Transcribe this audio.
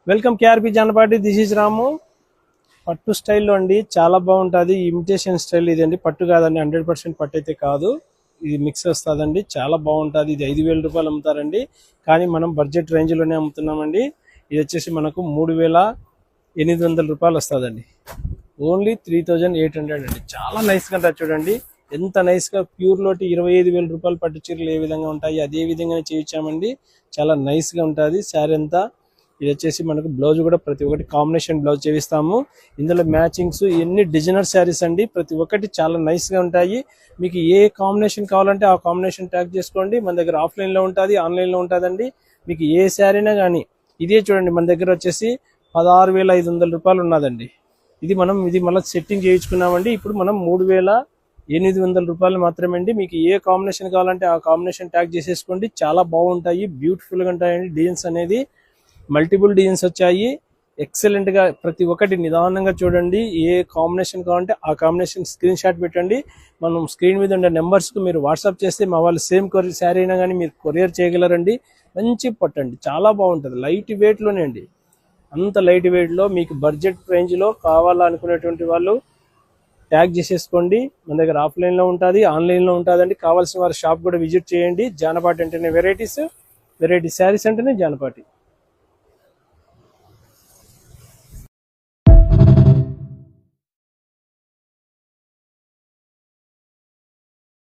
Welcome KRP Janapati. This is Ramu. పట్టు స్టైల్లో అండి, చాలా బాగుంటుంది. ఇమిటేషన్ స్టైల్ ఇదండి, పట్టు కాదండి, 100% పట్టు అయితే కాదు, ఇది మిక్స్ వస్తుందండి. చాలా బాగుంటుంది. ఇది 5,000 రూపాయలు అమ్ముతారండి, కానీ మనం బడ్జెట్ రేంజ్లోనే అమ్ముతున్నామండి. ఇది వచ్చేసి మనకు 3,800 రూపాయలు వస్తుందండి. ఓన్లీ 3,800 అండి. చాలా నైస్గా ఉంటుంది చూడండి, ఎంత నైస్గా. ప్యూర్లోటి 25,000 రూపాయలు పట్టు చీరలు ఏ విధంగా ఉంటాయి అదే విధంగా చేయించామండి. చాలా నైస్గా ఉంటుంది శారీ అంతా. ఇది వచ్చేసి మనకు బ్లౌజ్ కూడా ప్రతి ఒక్కటి కాంబినేషన్ బ్లౌజ్ చేయిస్తాము. ఇందులో మ్యాచింగ్స్ ఎన్ని డిజైనర్ శారీస్ అండి, ప్రతి ఒక్కటి చాలా నైస్గా ఉంటాయి. మీకు ఏ కాంబినేషన్ కావాలంటే ఆ కాంబినేషన్ ట్యాగ్ చేసుకోండి. మన దగ్గర ఆఫ్లైన్లో ఉంటుంది, ఆన్లైన్లో ఉంటుందండి. మీకు ఏ శారీనా కానీ ఇదే చూడండి, మన దగ్గర వచ్చేసి 16,500 రూపాయలు ఉన్నదండి. ఇది మళ్ళీ సెట్టింగ్ చేయించుకున్నామండి. ఇప్పుడు మనం 3,800 రూపాయలు మాత్రమే అండి. మీకు ఏ కాంబినేషన్ కావాలంటే ఆ కాంబినేషన్ ట్యాగ్ చేసేసుకోండి. చాలా బాగుంటాయి, బ్యూటిఫుల్గా ఉంటాయండి. డిజైన్స్ అనేది మల్టిపుల్ డిజైన్స్ వచ్చాయి, ఎక్సలెంట్గా. ప్రతి ఒక్కటి నిదానంగా చూడండి. ఏ కాంబినేషన్ కావాలంటే ఆ కాంబినేషన్ స్క్రీన్ షాట్ పెట్టండి. మనం స్క్రీన్ మీద ఉండే నెంబర్స్కు మీరు వాట్సాప్ చేస్తే మా వాళ్ళు సేమ్ శారీ అయినా కానీ మీరు కొరియర్ చేయగలరండి. మంచి పట్టండి, చాలా బాగుంటుంది. లైట్ వెయిట్లోనే అండి, అంత లైట్ వెయిట్లో మీకు బడ్జెట్ రేంజ్లో కావాలనుకునేటువంటి వాళ్ళు ట్యాగ్ చేసేసుకోండి. మన దగ్గర ఆఫ్లైన్లో ఉంటుంది, ఆన్లైన్లో ఉంటుందండి. కావాల్సిన వారు షాప్ కూడా విజిట్ చేయండి. జానపాటి అంటేనే వెరైటీ శారీస్ అంటేనే జానపాటి.